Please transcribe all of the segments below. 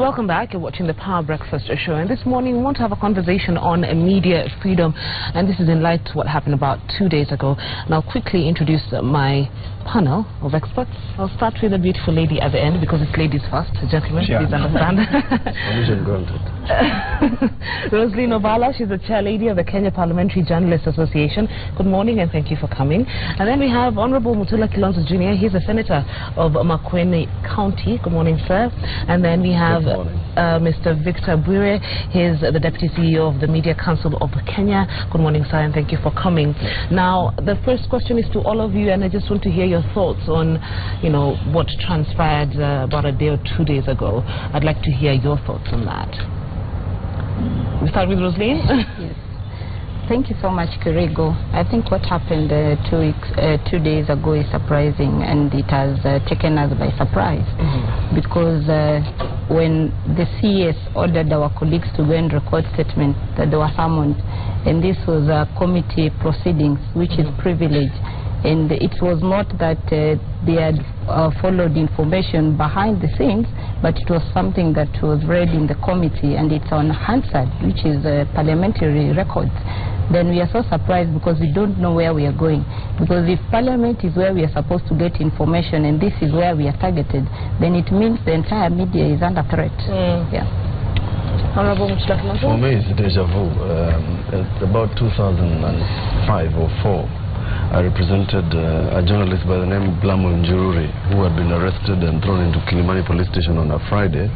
Welcome back. You're watching the Power Breakfast Show, and this morning we want to have a conversation on media freedom, and this is in light to what happened about 2 days ago. And I'll quickly introduce my panel of experts. I'll start with the beautiful lady at the end because it's ladies first. Gentlemen, please understand. Permission granted. Rosalie Novala, she's the chair lady of the Kenya Parliamentary Journalists Association. Good morning and thank you for coming. And then we have Honorable Mutula Kilonzo Jr. He's a senator of Makueni County. Good morning, sir. And then we have Mr. Victor Bwire. He's the Deputy CEO of the Media Council of Kenya. Good morning, sir, and thank you for coming. Now, the first question is to all of you, and I just want to hear your thoughts on, what transpired about a day or 2 days ago. I'd like to hear your thoughts on that. We start with Rosaline. Yes. Thank you so much, Kirigo. I think what happened 2 days ago is surprising, and it has taken us by surprise. Because when the CS ordered our colleagues to go and record statements, that they were summoned, and this was committee proceedings, which is privilege. And it was not that they had followed information behind the scenes, but it was something that was read in the committee, and it's on Hansard, which is parliamentary records. Then we are so surprised because we don't know where we are going. Because if Parliament is where we are supposed to get information, and this is where we are targeted, then it means the entire media is under threat. Yeah. Honorable Mutula Kilonzo? For me, it's deja vu. It's about 2005 or 4. I represented a journalist by the name Blamo Njururi, who had been arrested and thrown into Kilimani police station on a Friday.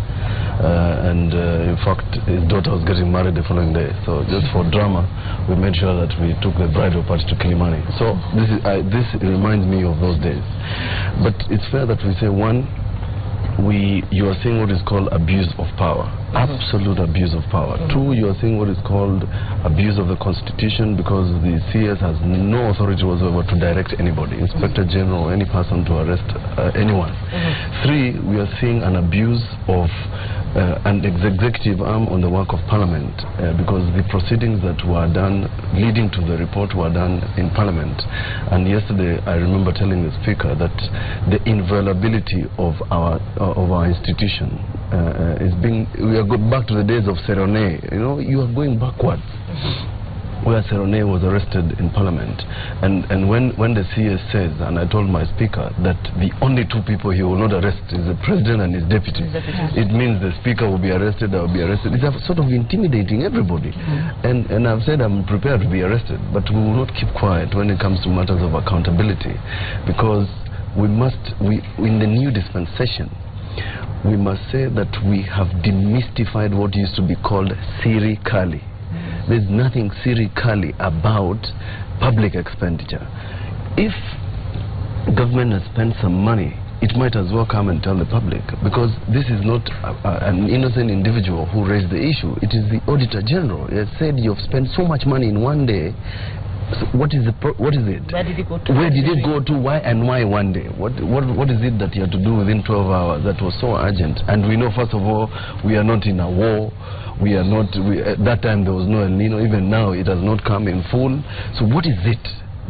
In fact, his daughter was getting married the following day. So just for drama, we made sure that we took the bridal party to Kilimani. So this reminds me of those days. But it's fair that we say, one, you are seeing what is called abuse of power, absolute abuse of power. Two, you are seeing what is called abuse of the Constitution, because the CS has no authority whatsoever to direct anybody, Inspector General or any person to arrest anyone. Three, we are seeing an abuse of an executive arm on the work of Parliament, because the proceedings that were done leading to the report were done in Parliament. And yesterday I remember telling the Speaker that the inviolability of our institution we are going back to the days of Serone. You are going backwards. Where Serone was arrested in Parliament, and when the CS says, and I told my Speaker that the only two people he will not arrest is the President and his deputy, it means the Speaker will be arrested, I will be arrested. It's sort of intimidating everybody. And I've said I'm prepared to be arrested, but we will not keep quiet when it comes to matters of accountability, because in the new dispensation, we must say that we have demystified what used to be called Sirikali. There's nothing Sirikali about public expenditure. If government has spent some money, it might as well come and tell the public, because this is not an innocent individual who raised the issue. It is the Auditor General. He has said you've spent so much money in one day. So what is it? Where did it go to? Where did it go to? Why and why one day? What is it that you had to do within 12 hours that was so urgent? And we know, first of all, we are not in a war. We are not. At that time there was no El Nino. Even now it has not come in full. So what is it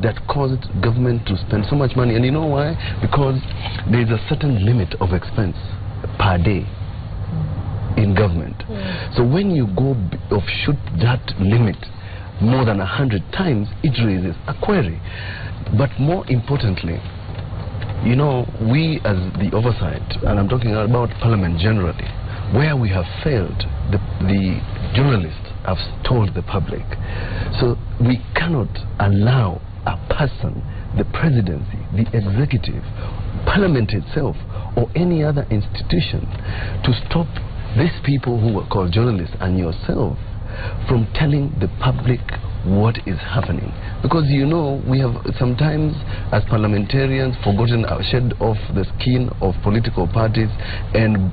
that caused government to spend so much money? And you know why? Because there is a certain limit of expense per day in government. So when you go offshoot that limit more than 100 times, it raises a query. But more importantly, we as the oversight, and I'm talking about Parliament generally, where we have failed, the journalists have told the public. So we cannot allow a person, the presidency, the executive, Parliament itself, or any other institution to stop these people who are called journalists and yourself from telling the public what is happening. Because we have sometimes as parliamentarians forgotten or shed off the skin of political parties and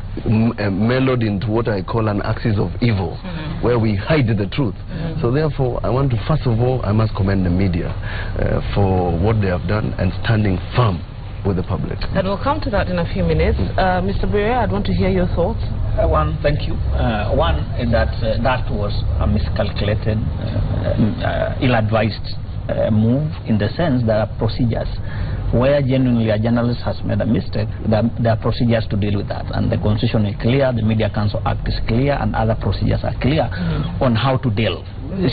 mellowed into what I call an axis of evil, where we hide the truth. So therefore I want to, first of all, I must commend the media for what they have done and standing firm with the public. And we'll come to that in a few minutes. Mr. Bwire, I'd want to hear your thoughts. One, thank you. One is that was a miscalculated, ill-advised move, in the sense that procedures Where genuinely a journalist has made a mistake, there are procedures to deal with that, and the Constitution is clear, the Media Council Act is clear, and other procedures are clear on how to deal.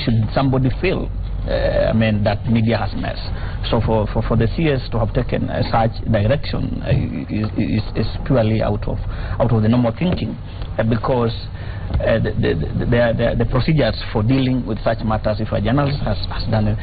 Should somebody feel that media has messed. So for the CS to have taken such direction is purely out of the normal thinking, because the procedures for dealing with such matters, if a journalist has done it,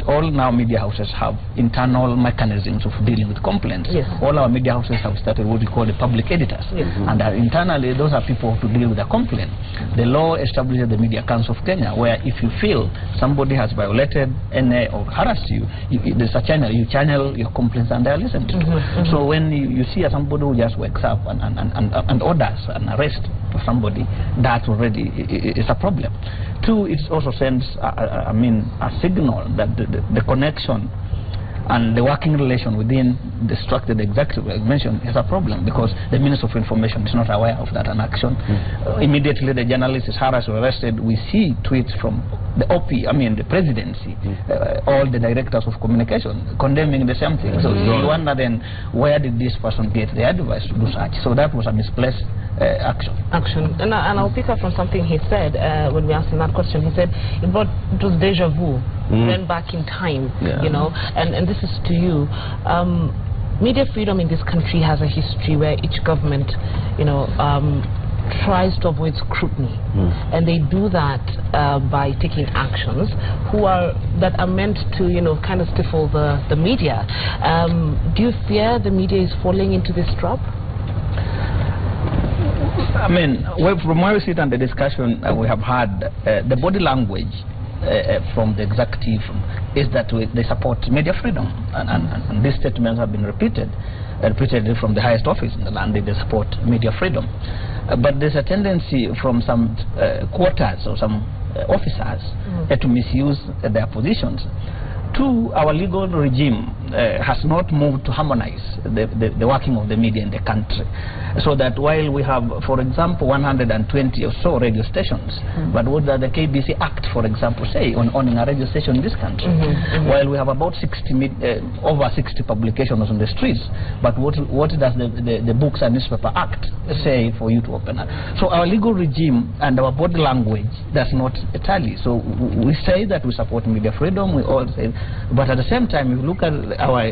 all now media houses have internal mechanisms of dealing with complaints. Yes. All our media houses have started what we call the public editors, and internally those are people to deal with a complaint. The law establishes the Media Council of Kenya, where if you feel somebody has violated any or harassed you, there's a channel, you channel your complaints and they are listened to. So when you see somebody who just wakes up and orders an arrest for somebody, that already is a problem. Two, it also sends a signal that the connection and the working relation within the structure, the executive, as mentioned, is a problem, because the Minister of Information is not aware of that an action. Immediately the journalist is harassed or arrested, we see tweets from the OP, the presidency, all the directors of communication condemning the same thing. So you wonder then, where did this person get the advice to do such? So that was a misplaced action. And I'll pick up from something he said when we asked him that question. He said it was deja vu, went back in time, you know, and this is to you. Media freedom in this country has a history where each government, you know, tries to avoid scrutiny, and they do that by taking actions that are meant to, you know, kind of stifle the media. Do you fear the media is falling into this trap? From where we sit and the discussion we have had, the body language from the executive is that they support media freedom, and these statements have been repeated from the highest office in the land. They support media freedom, but there's a tendency from some quarters or some officers to misuse their positions. Two, our legal regime has not moved to harmonize the working of the media in the country. So that while we have, for example, 120 or so radio stations, but what does the KBC Act, for example, say on owning a radio station in this country? While we have about over 60 publications on the streets, but what does the Books and Newspaper Act say for you to open it? So our legal regime and our body language does not tally. So we say that we support media freedom, we all say, but at the same time, if you look at our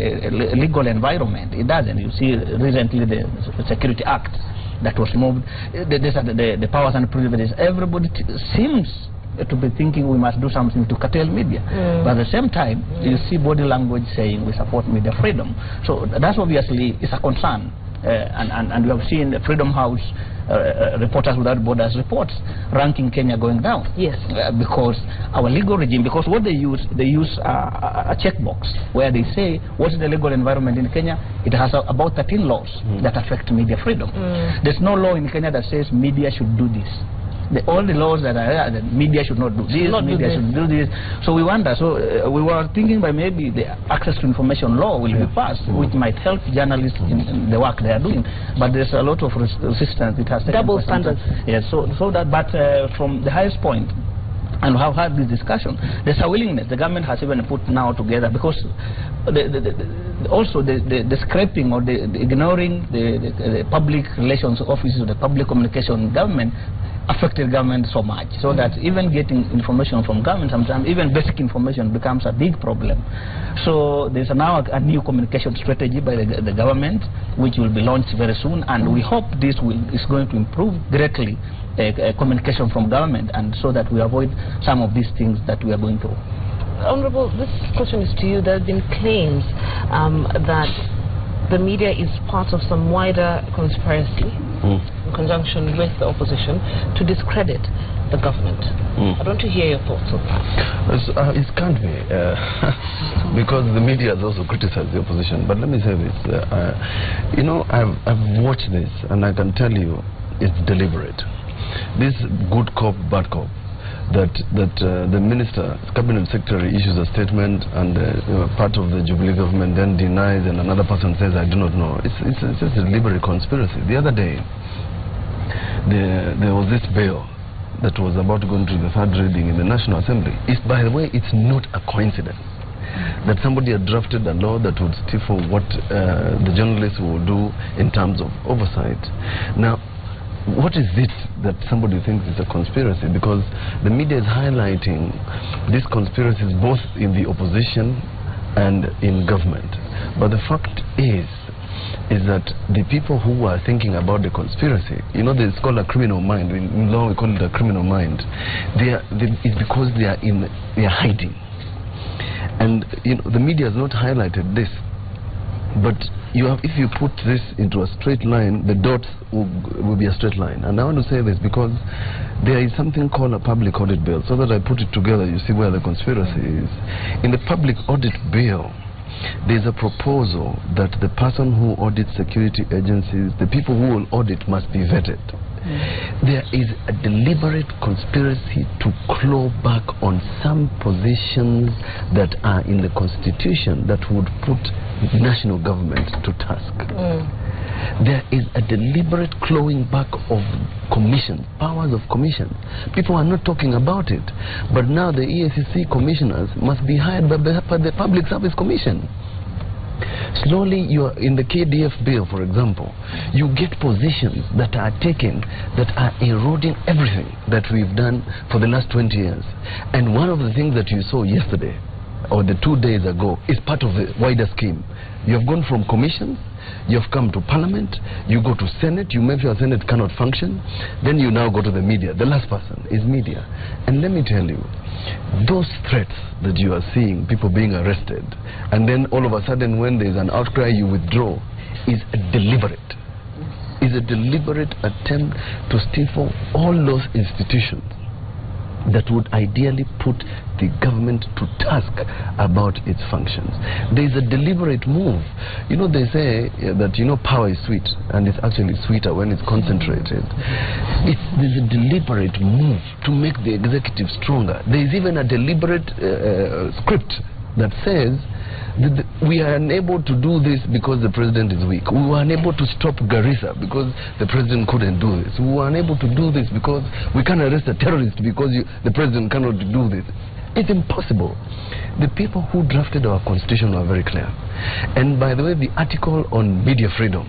legal environment, it doesn't. You see recently the Security Act that was moved, the powers and privileges, everybody seems to be thinking we must do something to curtail media. But at the same time, you see body language saying we support media freedom. So that's obviously is a concern. And we have seen the Freedom House, Reporters Without Borders reports ranking Kenya going down. Yes. Because our legal regime, because what they use a checkbox where they say what is the legal environment in Kenya. It has about 13 laws that affect media freedom. There's no law in Kenya that says media should do this. All the laws that are there, the media should not do this, media should do this. So we wonder, we were thinking by maybe the access to information law will be passed, which might help journalists in the work they are doing. But there's a lot of resistance. It has taken double standards. Yes, but from the highest point, and we have had this discussion, there's a willingness. The government has even put now together, because also the scraping or the ignoring the public relations offices, the public communication government affected government so much, so that even getting information from government, sometimes even basic information becomes a big problem. So there's now a new communication strategy by the government, which will be launched very soon, and we hope this is going to improve greatly communication from government, and so that we avoid some of these things that we are going through. Honorable, this question is to you. There have been claims that the media is part of some wider conspiracy in conjunction with the opposition to discredit the government. I want to hear your thoughts on that. It can't be, because the media has also criticized the opposition. But let me say this, you know, I've watched this, and I can tell you it's deliberate. This good cop, bad cop, that the minister, cabinet secretary, issues a statement, and part of the Jubilee government then denies, and another person says, I do not know. It's just a deliberate conspiracy. The other day, there was this bill that was about to go into the third reading in the National Assembly. By the way, it's not a coincidence. that somebody had drafted a law that would stifle what the journalists will do in terms of oversight. Now, what is it that somebody thinks is a conspiracy? Because the media is highlighting these conspiracies both in the opposition and in government. But the fact is that the people who are thinking about the conspiracy, you know, it's called a criminal mind. In law, we call it a criminal mind. It's because they are hiding. And you know, the media has not highlighted this. But if you put this into a straight line, the dots will be a straight line. And I want to say this because there is something called a public audit bill. So that I put it together, you see where the conspiracy is. In the public audit bill, there is a proposal that the person who audits security agencies, the people who will audit, must be vetted. There is a deliberate conspiracy to claw back on some positions that are in the constitution that would put national government to task. There is a deliberate clawing back of commissions, powers of commission. People are not talking about it, but now the EACC commissioners must be hired by the Public Service Commission. Slowly, you are in the KDF bill, for example, you get positions that are taken that are eroding everything that we've done for the last 20 years. And one of the things that you saw yesterday, or the 2 days ago, is part of the wider scheme. You have gone from commissions, you have come to Parliament, you go to Senate, you make sure Senate cannot function, then you now go to the media. The last person is media. And let me tell you, those threats that you are seeing, people being arrested, and then all of a sudden when there is an outcry you withdraw, is a deliberate attempt to stifle all those institutions that would ideally put the government to task about its functions. There is a deliberate move. You know, they say that, you know, power is sweet, and it's actually sweeter when it's concentrated. There's a deliberate move to make the executive stronger. There is even a deliberate script that says that we are unable to do this because the president is weak. We were unable to stop Garissa because the president couldn't do this. We were unable to do this because we can't arrest a terrorist because the president cannot do this. It's impossible. The people who drafted our constitution were very clear. And by the way, the article on media freedom,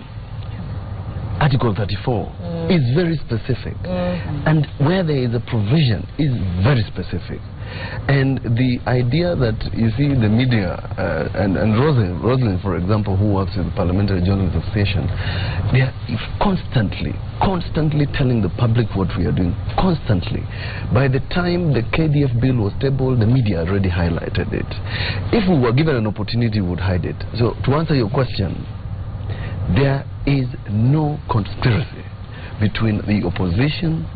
Article 34, is very specific. And where there is a provision is very specific. And the idea that, you see, the media, and Rosalind, for example, who works with the Parliamentary Journalists Association, they are constantly telling the public what we are doing, constantly. By the time the KDF bill was tabled, the media already highlighted it. If we were given an opportunity, we would hide it. So, to answer your question, there is no conspiracy between the opposition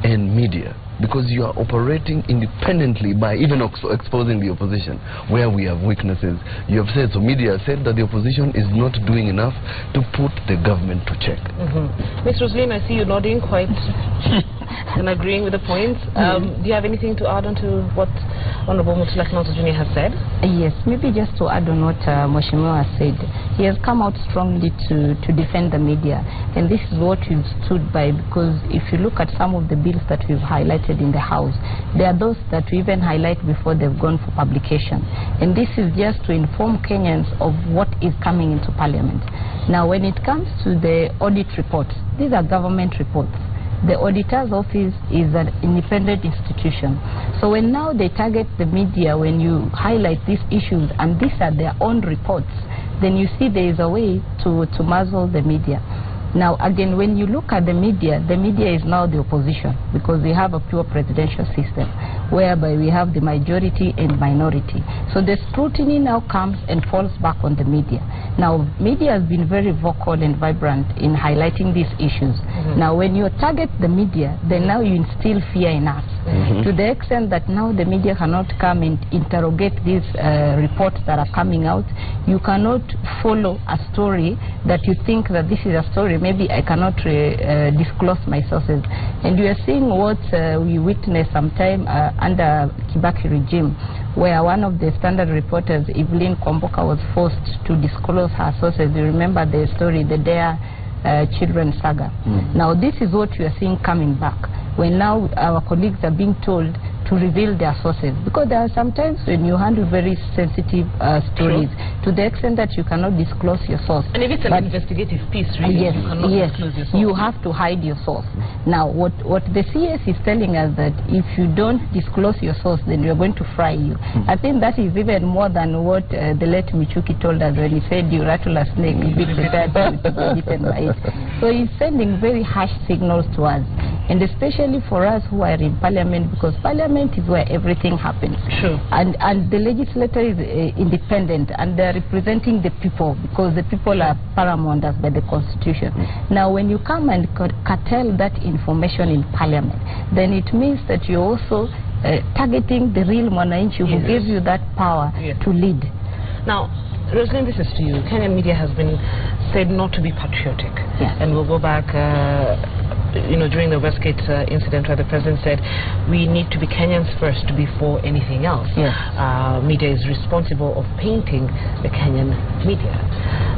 and media, because you are operating independently by even exposing the opposition where we have weaknesses. You have said, so media said that the opposition is not doing enough to put the government to check. Ms. Roslyn, I see you nodding quite and agreeing with the points. Do you have anything to add on to what Honorable Mutula Kilonzo Jr. has said? Yes, maybe just to add on what Mheshimiwa has said. He has come out strongly to defend the media, and this is what we've stood by, because if you look at some of the bills that we've highlighted in the House, there are those that we even highlight before they've gone for publication, and this is just to inform Kenyans of what is coming into Parliament. Now, when it comes to the audit reports, these are government reports. The auditor's office is an independent institution. So when now they target the media, when you highlight these issues, and these are their own reports, then you see there is a way to muzzle the media. Now, again, when you look at the media is now the opposition, because we have a pure presidential system whereby we have the majority and minority. So the scrutiny now comes and falls back on the media. Now, media has been very vocal and vibrant in highlighting these issues. Now, when you target the media, then now you instill fear in us, to the extent that now the media cannot come and interrogate these reports that are coming out. You cannot follow a story that you think that this is a story. Maybe I cannot disclose my sources. And we are seeing what we witnessed sometime under Kibaki regime, where one of the standard reporters, Evelyn Kwamboka, was forced to disclose her sources. You remember the story, the Dare children saga. Now this is what we are seeing coming back, when now our colleagues are being told to to reveal their sources, because there are sometimes when you handle very sensitive stories, to the extent that you cannot disclose your source. And if it's an investigative piece, really, yes, you cannot disclose your source. You have to hide your source. Now, what the CS is telling us that if you don't disclose your source, then we are going to fry you. I think that is even more than what the late Michuki told us when he said, you rattle a snake, be prepared to be bitten by it. So he's sending very harsh signals to us, and especially for us who are in Parliament, because Parliament is where everything happens. Sure. And the legislature is independent, and they're representing the people, because the people are paramount as by the Constitution. Now, when you come and curtail that information in Parliament, then it means that you're also targeting the real Mwananchi who gives you that power to lead. Now, Roslyn, this is to you. Kenyan media has been said not to be patriotic. And we'll go back, during the Westgate incident where the president said, we need to be Kenyans first before anything else. Media is responsible of painting the Kenyan media.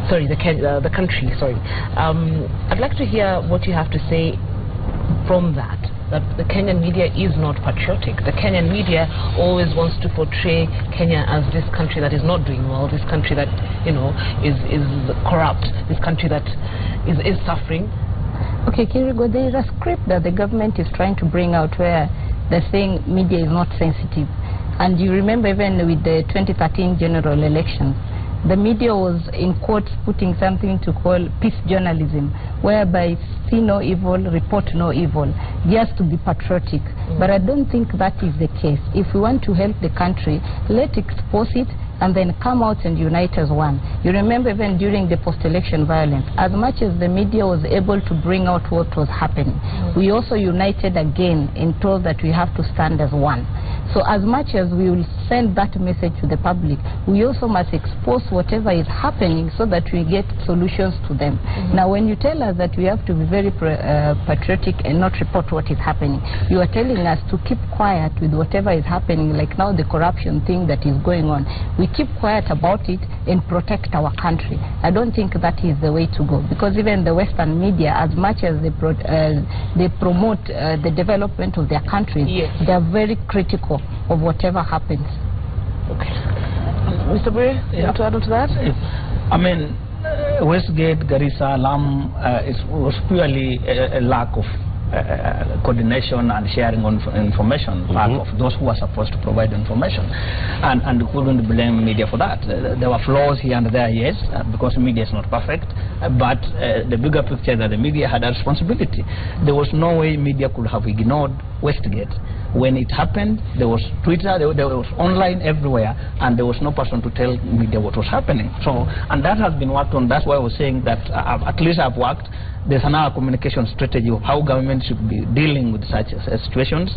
Sorry, the country, sorry. I'd like to hear what you have to say from that the Kenyan media is not patriotic. The Kenyan media always wants to portray Kenya as this country that is not doing well, this country that, is corrupt, this country that is suffering. Okay, Kirigo, there is a script that the government is trying to bring out where they're saying media is not sensitive. And you remember even with the 2013 general elections, the media was, in quotes, putting something to call peace journalism, whereby see no evil, report no evil, just to be patriotic. But I don't think that is the case. If we want to help the country, let's expose it and then come out and unite as one. You remember even during the post-election violence, as much as the media was able to bring out what was happening, we also united again and told that we have to stand as one. So as much as we will send that message to the public, we also must expose whatever is happening so that we get solutions to them. Now, when you tell us that we have to be very patriotic and not report what is happening, you are telling us to keep quiet with whatever is happening, like now the corruption thing that is going on. We keep quiet about it and protect our country. I don't think that is the way to go, because even the Western media, as much as they promote the development of their countries, they are very critical of whatever happens. Okay. Mr. Bure, you want to add on to that? I mean, Westgate, Garissa, Lamu, was purely a lack of coordination and sharing on information, lack of those who are supposed to provide information, and we couldn't blame media for that. There were flaws here and there, yes, because media is not perfect, but the bigger picture that the media had a responsibility. There was no way media could have ignored Westgate. When it happened, there was Twitter, there was online everywhere, and there was no person to tell media what was happening. So, and that has been worked on. That's why I was saying that at least I've worked. There's another communication strategy of how government should be dealing with such situations.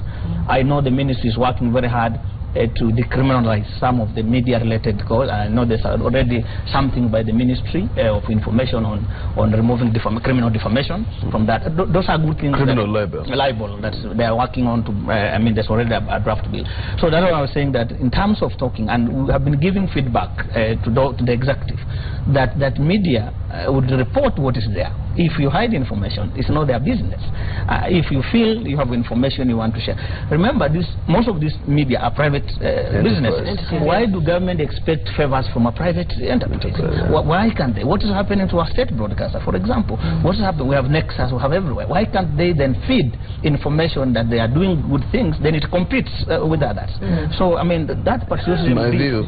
I know the ministry is working very hard to decriminalize some of the media-related calls. I know there's already something by the Ministry of Information on removing criminal defamation from that. Those are good things. Criminal libel. Libel, that's they are working on to. I mean, there's already a draft bill. So that's why I was saying that in terms of talking, and we have been giving feedback to the executive, that media would report what is there. If you hide information, it's not their business. If you feel you have information you want to share. Remember, most of these media are private businesses. Why do government expect favors from a private enterprise? Why can't they? What is happening to our state broadcaster, for example? What is happening? We have Nexus, we have everywhere. Why can't they then feed information that they are doing good things? Then it competes with others. So, I mean, that patriotism. My view,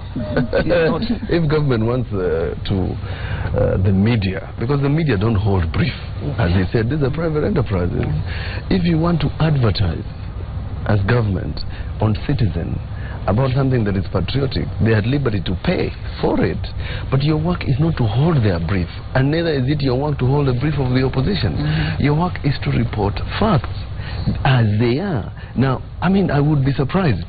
if government wants the media, because the media don't hold brief, as he said, these are private enterprises. If you want to advertise as government on Citizen about something that is patriotic, they are at liberty to pay for it. But your work is not to hold their brief, and neither is it your work to hold the brief of the opposition. Your work is to report facts as they are. Now, I mean, I would be surprised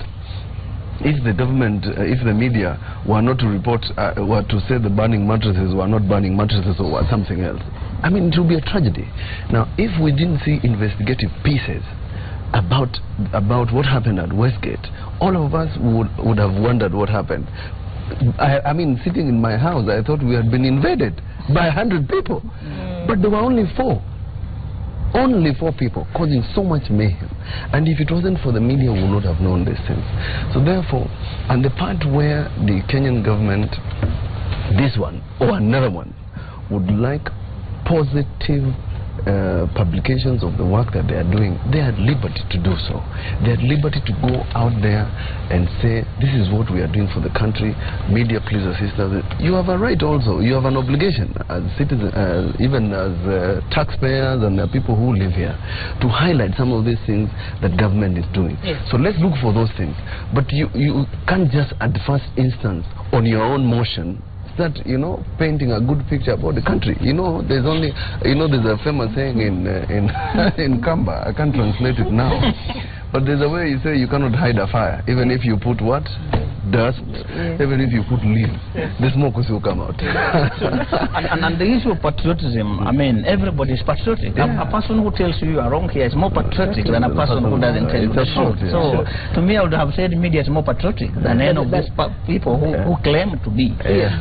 if the government, if the media were not to report, were to say the burning mattresses were not burning mattresses or were something else. I mean, it would be a tragedy. Now, if we didn't see investigative pieces about what happened at Westgate, all of us would have wondered what happened. I mean, sitting in my house, I thought we had been invaded by 100 people, but there were only 4. Only 4 people causing so much mayhem. And if it wasn't for the media, we would not have known these things. So therefore, and the part where the Kenyan government, this one or another one, would like positive publications of the work that they are doing, they are at liberty to do so. They are at liberty to go out there and say, this is what we are doing for the country. Media, please assist us. You have a right also. You have an obligation as citizens, even as taxpayers and people who live here, to highlight some of these things that government is doing. Yes. So let's look for those things. But you can't just at the first instance on your own motion start, painting a good picture about the country. There's only, there's a famous saying in Kamba. I can't translate it now. But there's a way you say you cannot hide a fire, even if you put what? Dust, even if you put leaves, the smoke will still come out. and the issue of patriotism, I mean, everybody is patriotic. A person who tells you are wrong here is more patriotic than a person who doesn't tell you the truth. So, to me, I would have said media is more patriotic than any of these people who claim to be.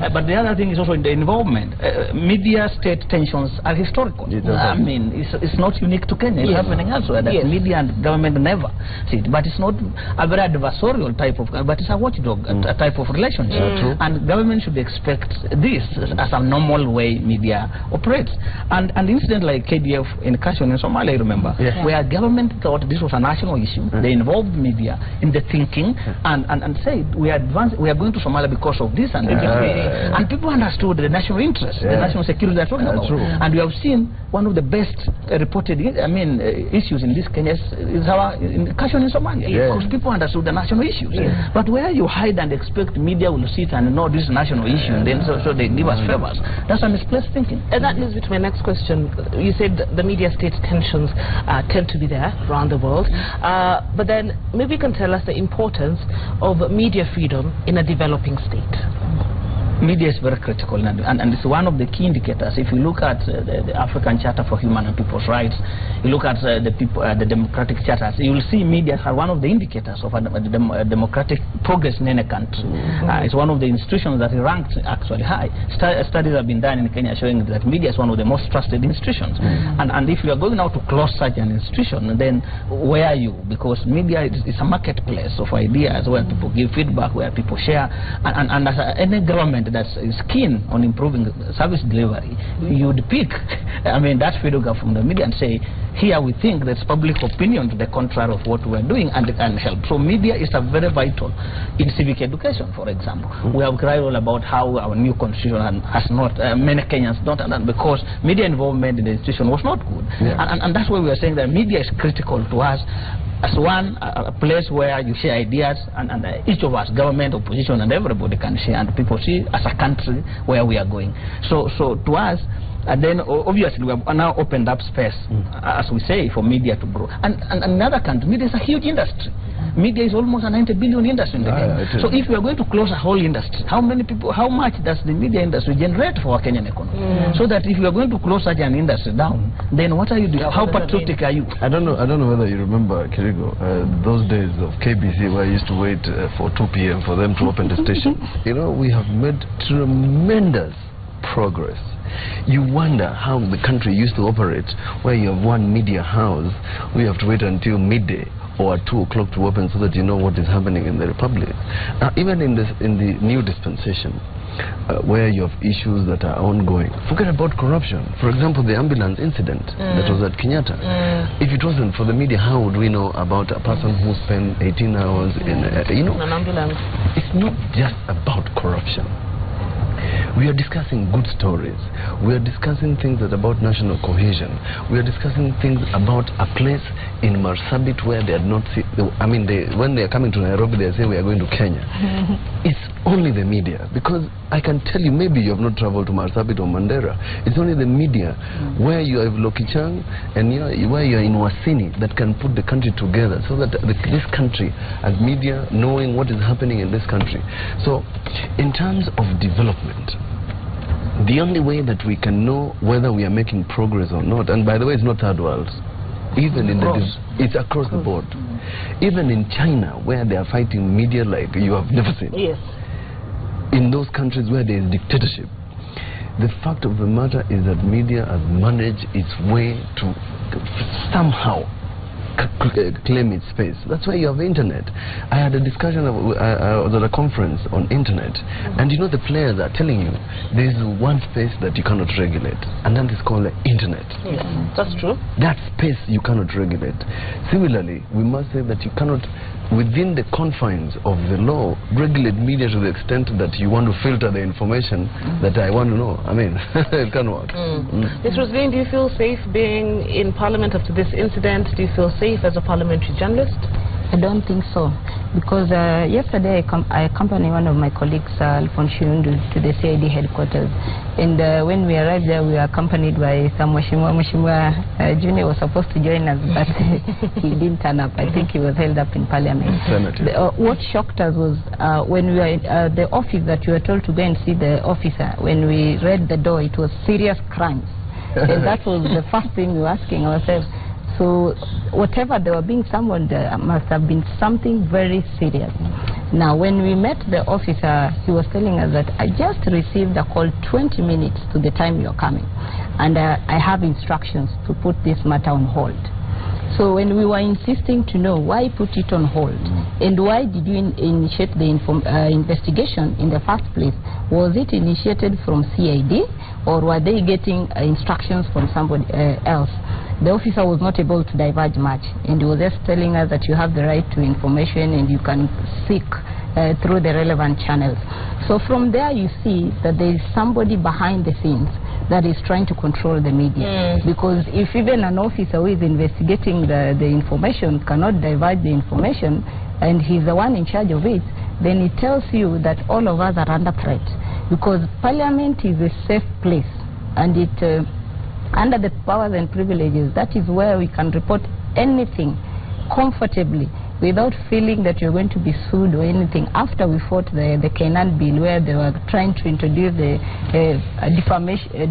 But the other thing is also in the involvement. Media-state tensions are historical. I mean, it's not unique to Kenya. It's happening elsewhere. That media and government never sit. But it's not a very adversarial type of, but it's a watchdog. A type of relationship, and government should expect this as a normal way media operates. And an incident like KDF in Kashon in Somalia, remember, where government thought this was a national issue, they involved media in the thinking and said we are going to Somalia because of this and and people understood the national interest, the national security they're talking about. And we have seen one of the best reported issues in this Kenya is in Kashon in Somalia, because people understood the national issues. But where you hide and expect media will sit and know this national issue, and then so they give us favors, that's a misplaced thinking. And that leads me to my next question. You said the media-state tensions tend to be there around the world, but then maybe you can tell us the importance of media freedom in a developing state. Media is very critical, and it's one of the key indicators. If you look at the African Charter for Human and People's Rights, you look at the democratic charters, you will see media are one of the indicators of a democratic progress in any country. It's one of the institutions that is ranked actually high. Studies have been done in Kenya showing that media is one of the most trusted institutions. And if you are going now to close such an institution, then where are you? Because media is a marketplace of ideas where people give feedback, where people share, and as any government that is keen on improving service delivery, you would pick that feedback from the media and say, here we think there's public opinion to the contrary of what we're doing, and help. So media is a very vital in civic education, for example. We have cried all about how our new constitution has not, many Kenyans don't, because media involvement in the institution was not good. And that's why we are saying that media is critical to us as a place where you share ideas, and each of us, government, opposition, and everybody can share, and people see as a country where we are going. So to us, and then obviously we have now opened up space, as we say, for media to grow. And in other countries, media is a huge industry. Media is almost a 90 billion industry in the Kenya. So if we are going to close a whole industry, how much does the media industry generate for our Kenyan economy? So that if we are going to close such an industry down, then what are you doing? How patriotic are you? I don't know whether you remember, Kirigo, those days of KBC where I used to wait for 2 p.m. for them to open the station. We have made tremendous progress. You wonder how the country used to operate, where you have one media house, we have to wait until midday or at 2 o'clock to open so that you know what is happening in the Republic. Now, even in the new dispensation, where you have issues that are ongoing, forget about corruption. For example, the ambulance incident that was at Kenyatta. If it wasn't for the media, how would we know about a person who spent 18 hours in an ambulance? It's not just about corruption. We are discussing good stories. We are discussing things that about national cohesion. We are discussing things about a place in Marsabit where they had not seen. When they are coming to Nairobi, they say we are going to Kenya. It's only the media, because I can tell you, maybe you have not traveled to Marsabit or Mandera. It's only the media where you have Lokichang and where you are in Wasini that can put the country together, so that this country, as media, knowing what is happening in this country. So, in terms of development, the only way that we can know whether we are making progress or not, and by the way, it's not third world, even in it's across the board. Even in China, where they are fighting media like you have never seen. In those countries where there is dictatorship, the fact of the matter is that media has managed its way to somehow claim its space. That's why you have internet. I had a discussion, I was at a conference on internet, and you know the players are telling you there is one space that you cannot regulate, and that is called the internet. Yes, that's true. That space you cannot regulate. Similarly, we must say that you cannot, within the confines of the law, regulate media to the extent that you want to filter the information that I want to know. I mean, it can't work. Ms. Rosaline, do you feel safe being in Parliament after this incident? Do you feel safe as a parliamentary journalist? I don't think so, because yesterday I accompanied one of my colleagues, Alphonse Shundu, to the CID headquarters, and when we arrived there, we were accompanied by some Mheshimiwa Junior was supposed to join us, but he didn't turn up. I think he was held up in Parliament. What shocked us was when we were at the office that we were told to go and see the officer. When we read the door, it was serious crimes, and that was the first thing we were asking ourselves. So whatever they were being summoned, there must have been something very serious. Now, when we met the officer, he was telling us that I just received a call 20 minutes to the time you're coming, and I have instructions to put this matter on hold. So when we were insisting to know why put it on hold, and why did you initiate the investigation in the first place, was it initiated from CID, or were they getting instructions from somebody else? The officer was not able to diverge much, and he was just telling us that you have the right to information and you can seek through the relevant channels. So from there you see that there is somebody behind the scenes that is trying to control the media. Because if even an officer who is investigating the information cannot divulge the information, and he's the one in charge of it, then it tells you that all of us are under threat. Because Parliament is a safe place, and it under the powers and privileges, that is where we can report anything comfortably without feeling that you're going to be sued or anything. After we fought the Canaan bill, where they were trying to introduce the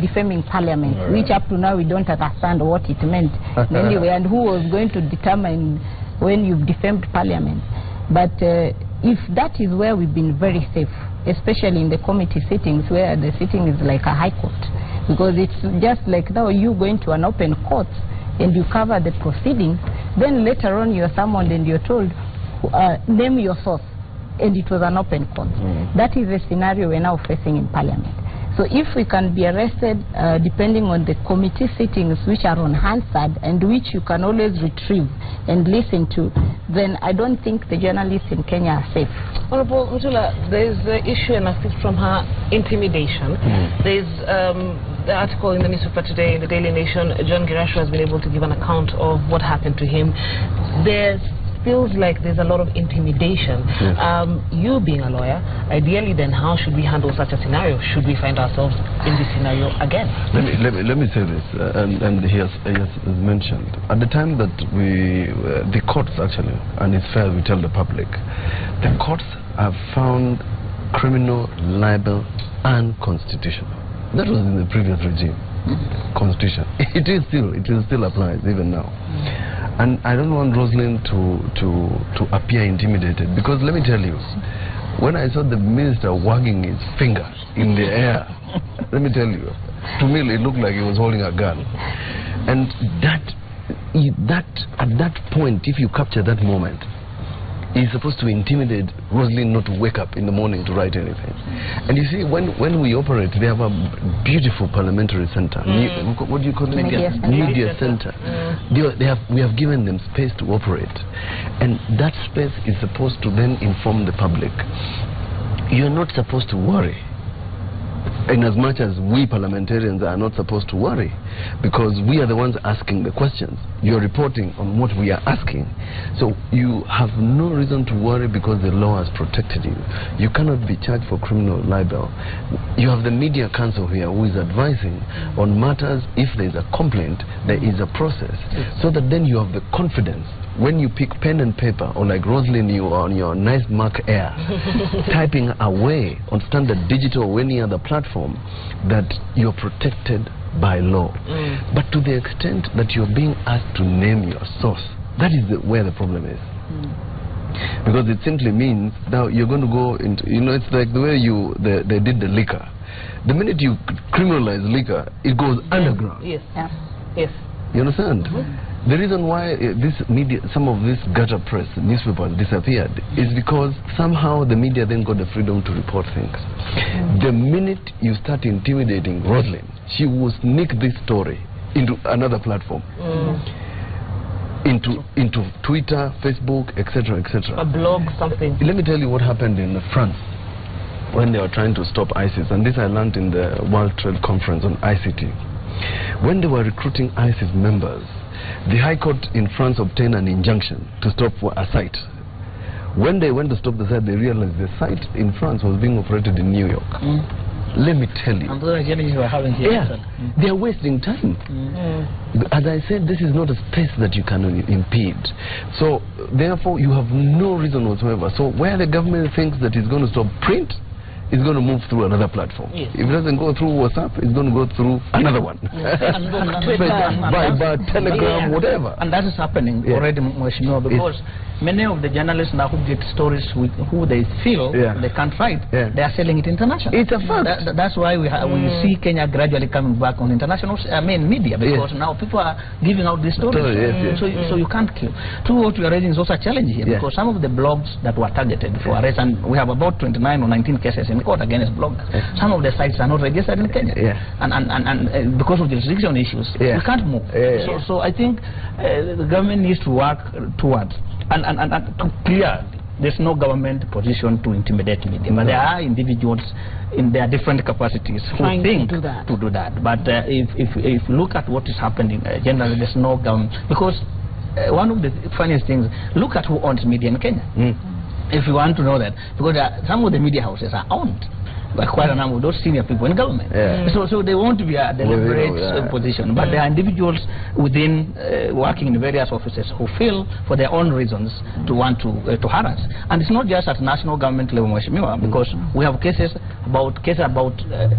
defaming Parliament, which up to now we don't understand what it meant anyway, and who was going to determine when you've defamed Parliament. But if that is where we've been very safe, especially in the committee sittings, where the sitting is like a high court, because it's just like now you going to an open court and you cover the proceedings, then later on you're summoned and you're told, name your source, and it was an open court. That is the scenario we're now facing in Parliament. So if we can be arrested, depending on the committee sittings which are on Hansard and which you can always retrieve and listen to, then I don't think the journalists in Kenya are safe. Honorable Mutula, there's the issue, and I think from her, intimidation. There's the article in the newspaper today, in the Daily Nation. John Girasho has been able to give an account of what happened to him. There feels like there's a lot of intimidation. You being a lawyer, ideally then how should we handle such a scenario? Should we find ourselves in this scenario again? Let me say this, and he has mentioned, at the time that the courts actually, and it's fair we tell the public, the courts have found criminal libel unconstitutional. That was in the previous regime. Constitution. It still applies even now. And I don't want Rosaline to appear intimidated, because let me tell you, when I saw the minister wagging his finger in the air, let me tell you, to me it looked like he was holding a gun. And at that point, if you capture that moment, he's supposed to intimidate Rosaline not to wake up in the morning to write anything. And you see, when we operate, they have a beautiful parliamentary center. What do you call it? Media center. We have given them space to operate. And that space is supposed to then inform the public. You're not supposed to worry, in as much as we parliamentarians are not supposed to worry, because we are the ones asking the questions. You're reporting on what we are asking. So you have no reason to worry, because the law has protected you. You cannot be charged for criminal libel. You have the Media Council here who is advising on matters. If there is a complaint, there is a process, so that then you have the confidence. When you pick pen and paper, or like Rosaline, you are on your nice Mac Air, typing away on Standard Digital or any other platform, that you're protected by law. But to the extent that you're being asked to name your source, that is where the problem is. Because it simply means now you're going to go into, it's like the way they did the liquor. the minute you criminalize liquor, it goes underground. Yes. Yeah. Yes. You understand? The reason why this media, some of this gutter press newspapers disappeared is because somehow the media then got the freedom to report things. The minute you start intimidating Roslyn, she will sneak this story into another platform. Into Twitter, Facebook, etc., etc. A blog, something. Let me tell you what happened in France when they were trying to stop ISIS, and this I learned in the World Trade Conference on ICT. When they were recruiting ISIS members, the High Court in France obtained an injunction to stop a site. When they went to stop the site, they realized the site in France was being operated in New York. Let me tell you. They are wasting time. As I said, this is not a space that you can impede. So, therefore, you have no reason whatsoever. So, where the government thinks that it's going to stop print, it's going to move through another platform. Yes. If it doesn't go through WhatsApp, it's going to go through another one. By Telegram, whatever. And that is happening already, Mheshimiwa, because many of the journalists now who get stories with who they feel they can't write, they are selling it internationally. It's a fact. That's why we see Kenya gradually coming back on international media, because now people are giving out these stories. So you can't kill. Two, what we are raising is also a challenge here, because some of the blogs that were targeted for arrest, and we have about 29 or 19 cases in court against bloggers. Some of the sites are not registered in Kenya, and because of jurisdiction issues, we can't move. So I think the government needs to work towards and to clear. There's no government position to intimidate media, but there are individuals in their different capacities who think to do that. But if you look at what is happening, generally there's no government, because one of the funniest things, look at who owns media in Kenya. If you want to know that, because some of the media houses are owned by quite a number of those senior people in government. So they want to be a deliberate position, but there are individuals within working in various offices who feel for their own reasons to want to harass. And it's not just at national government level, Mheshimiwa, because we have cases about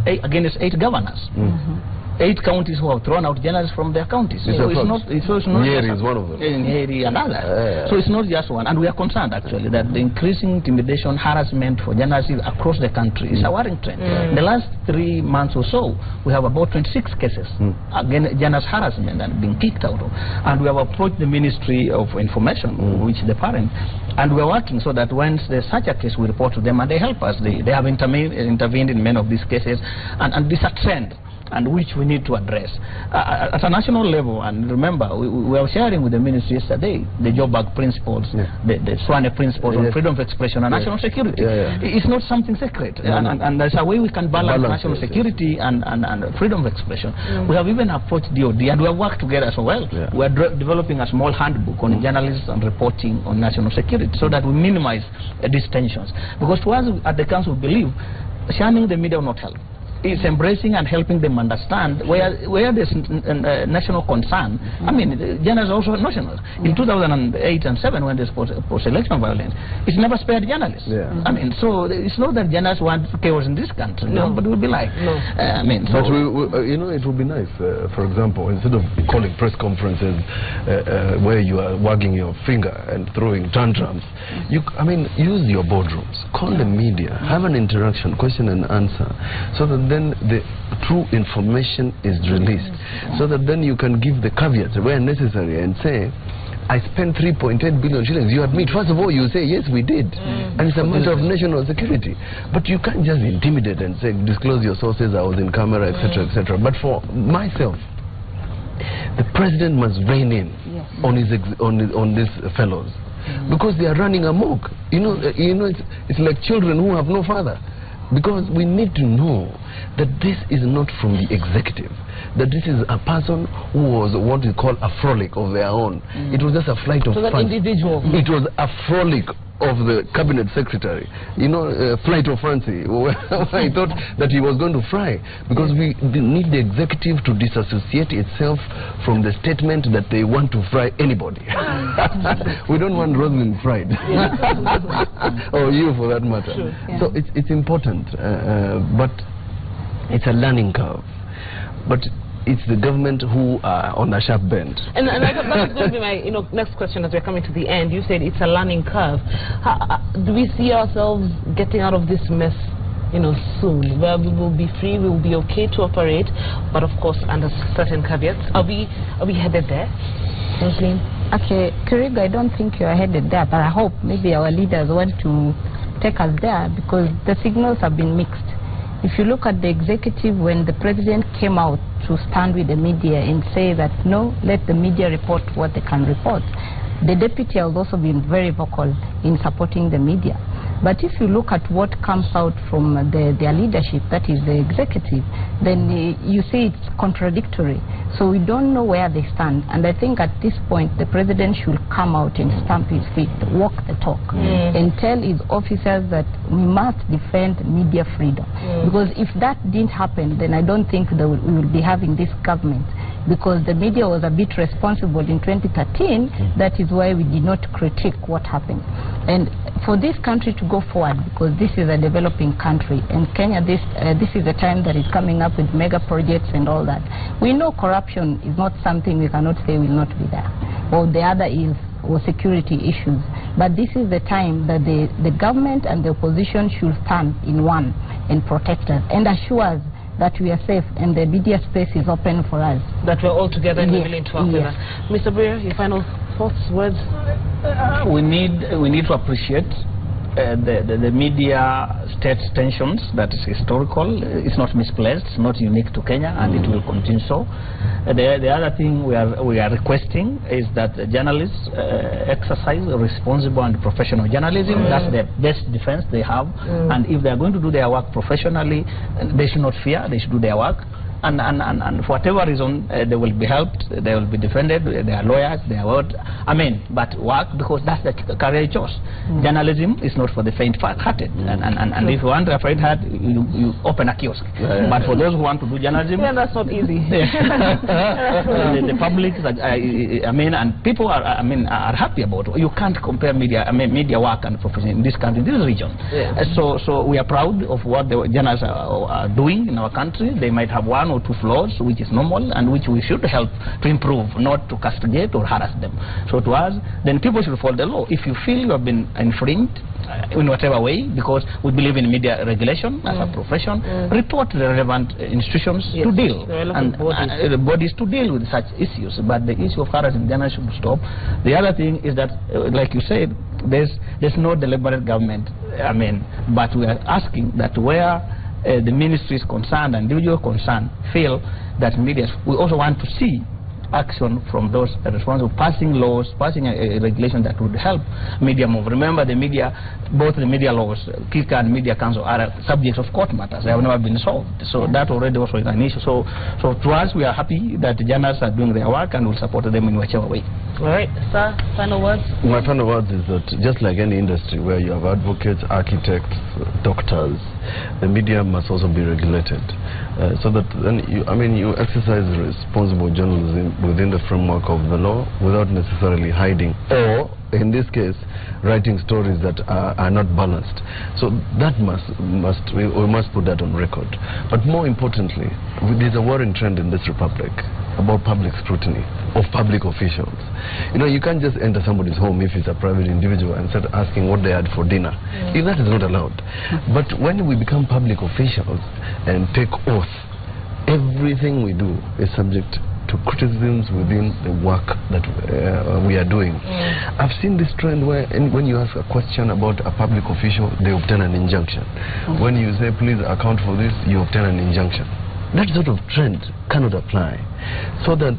against 8 governors. 8 counties who have thrown out journalists from their counties. So it's not Nyeri is one of them. Nyeri and others. So it's not just one. And we are concerned, actually, that the increasing intimidation, harassment for journalists across the country is a worrying trend. In the last 3 months or so, we have about 26 cases against journalist harassment and being kicked out of. And we have approached the Ministry of Information, which is the parent, and we are working so that when there's such a case, we report to them and they help us. They have intervened in many of these cases, and this is a trend, and which we need to address at a national level. And remember, we were sharing with the ministry yesterday the Joburg principles, the Swane principles on freedom of expression and national security. It's not something secret, and there's a way we can balance national security and freedom of expression. We have even approached DOD, and we have worked together so well. We are developing a small handbook on journalists and reporting on national security, so that we minimize these tensions. Because to us at the council, we believe shunning the media will not help. It's embracing and helping them understand where there's national concern. I mean, journalists are also national. In 2008 and 7, when there's post-election violence, it's never spared journalists. I mean, so it's not that journalists want chaos in this country, but it would be like. I mean, so but you know, it would be nice, for example, instead of calling press conferences where you are wagging your finger and throwing tantrums, use your boardrooms, call the media, have an interaction, question and answer, so that then the true information is released, so that then you can give the caveats where necessary and say, I spent 3.8 billion shillings. You admit, first of all, you say, yes, we did. And it's a matter of national security. But you can't just intimidate and say, disclose your sources, I was in camera, etc., etc. But for myself, the president must rein in on these fellows, because they are running amok. You know, it's like children who have no father. Because we need to know that this is not from the executive, that this is a person who was what we call a frolic of their own. It was just a flight of fancy. It was a frolic of the cabinet secretary, flight of fancy. I thought that he was going to fry, because we need the executive to disassociate itself from the statement that they want to fry anybody. We don't want Roslyn fried, or you for that matter. So it's important, but it's a learning curve. But it's the government who are on a sharp bend. And that's going to be my next question as we're coming to the end. You said it's a learning curve. Do we see ourselves getting out of this mess soon, where we will be free, we will be okay to operate, but of course under certain caveats. Are we headed there, Rosaline? Okay, Kirigo, I don't think you are headed there, but I hope maybe our leaders want to take us there, because the signals have been mixed. If you look at the executive, when the president came out to stand with the media and say that no, let the media report what they can report, the deputy has also been very vocal in supporting the media. But if you look at what comes out from their leadership, that is the executive, then you see it's contradictory. So we don't know where they stand. And I think at this point, the president should come out and stamp his feet, walk the talk, and tell his officers that we must defend media freedom. Because if that didn't happen, then I don't think that we will be having this government. Because the media was a bit responsible in 2013, that is why we did not critique what happened. And for this country to go forward, because this is a developing country, and Kenya, this is a time that is coming up with mega projects and all that. We know corruption is not something we cannot say will not be there, or the other is or security issues. But this is the time that the government and the opposition should stand in one and protect us and assure us that we are safe and the media space is open for us. That we're all together and willing to work with us. Mr. Breer, your final thoughts, words? We need to appreciate the media state tensions. That is historical. It's not misplaced. It's not unique to Kenya, and it will continue so. The other thing we are requesting is that journalists exercise responsible and professional journalism. That's the best defense they have. And if they are going to do their work professionally, they should not fear. They should do their work. And for whatever reason, they will be helped, they will be defended, they are lawyers, they are what, but work, because that's the career choice. Journalism is not for the faint-hearted, and if you want a faint-heart, you open a kiosk. But for those who want to do journalism, that's not easy. The public, and people are happy about it. You can't compare media work and profession in this country, in this region. So we are proud of what the journalists are doing in our country. They might have one or two flaws, which is normal, and which we should help to improve, not to castigate or harass them. So to us, then people should follow the law. If you feel you have been infringed in whatever way, because we believe in media regulation as a profession, report the relevant institutions to deal, and bodies to deal with such issues. But the issue of harassing journalists should stop. The other thing is that, like you said, there's no deliberate government, but we are asking that where the ministry is concerned and individual concerned feel that media, we also want to see action from those responsible, passing laws, passing a regulation that would help media move. Remember, the media, both the media laws, KICA and Media Council, are subjects of court matters. They have never been solved. So that already also is an issue. So to us, we are happy that the journalists are doing their work and will support them in whichever way. All right, sir, final words? My final words is that just like any industry where you have advocates, architects, doctors, the media must also be regulated. So that then you exercise responsible journalism within the framework of the law without necessarily hiding, or in this case writing stories that are not balanced. So that we must put that on record. But more importantly, there's a worrying trend in this republic about public scrutiny of public officials. You can't just enter somebody's home if it's a private individual and start asking what they had for dinner. That is not allowed. But when we become public officials and take oath, everything we do is subject to criticisms within the work that we are doing. I've seen this trend where when you ask a question about a public official, they obtain an injunction. When you say, please account for this, you obtain an injunction. That sort of trend cannot apply. So that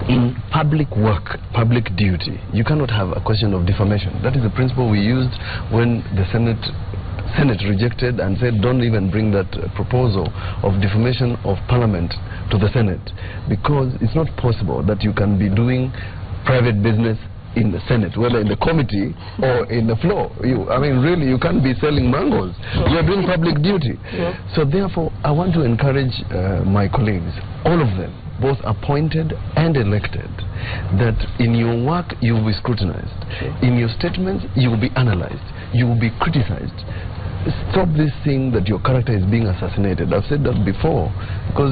in public work, public duty, you cannot have a question of defamation. That is the principle we used when the Senate rejected and said don't even bring that proposal of defamation of Parliament to the Senate, because it's not possible that you can be doing private business in the Senate, whether in the committee or in the floor. Really, you can't be selling mangoes. You're doing public duty. So therefore, I want to encourage my colleagues, all of them, both appointed and elected, that in your work you will be scrutinized. In your statements you will be analyzed. You will be criticized. Stop this thing that your character is being assassinated. I've said that before, because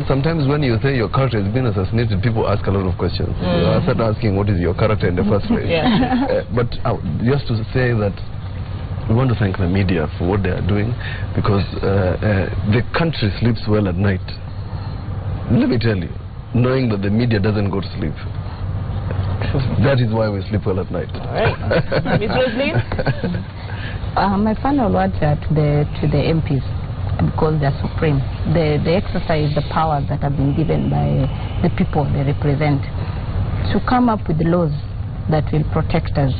sometimes when you say your character is being assassinated, people ask a lot of questions. I start asking what is your character in the first place. But just to say that we want to thank the media for what they are doing, because the country sleeps well at night. Let me tell you, knowing that the media doesn't go to sleep. That is why we sleep well at night. All right. Ms. Rosaline? My final words are to the MPs, because they are supreme. They exercise the powers that have been given by the people they represent to come up with laws that will protect us.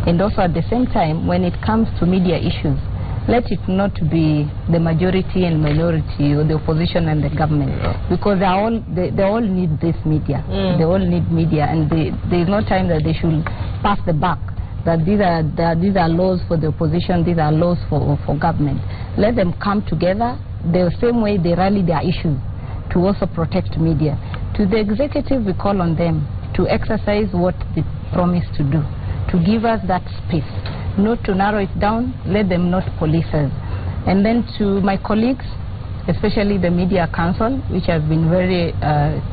And also at the same time, when it comes to media issues, let it not be the majority and minority, or the opposition and the government, because they all need this media. They all need media, and there is no time that they should pass the buck, that these are laws for the opposition, these are laws for government. Let them come together the same way they rally their issues to also protect media. To the executive, we call on them to exercise what they promised to do, to give us that space, not to narrow it down, let them not police us. And then to my colleagues, especially the Media Council, which have been very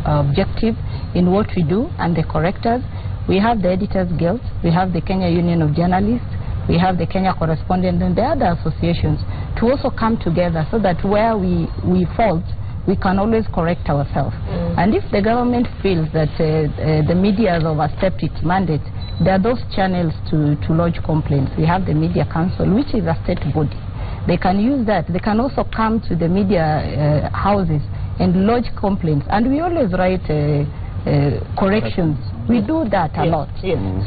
objective in what we do, and the correctors. We have the Editors Guild, we have the Kenya Union of Journalists, we have the Kenya Correspondent, and the other associations to also come together, so that where we fault, we can always correct ourselves. And if the government feels that the media has overstepped its mandate, there are those channels to lodge complaints. We have the Media Council, which is a state body. They can use that. They can also come to the media houses and lodge complaints. And we always write corrections. We do that a lot.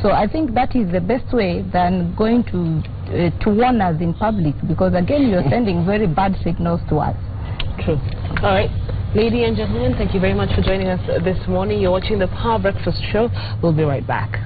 So I think that is the best way than going to warn us in public, because again, you're sending very bad signals to us. True. All right. Ladies and gentlemen, thank you very much for joining us this morning. You're watching the Power Breakfast Show. We'll be right back.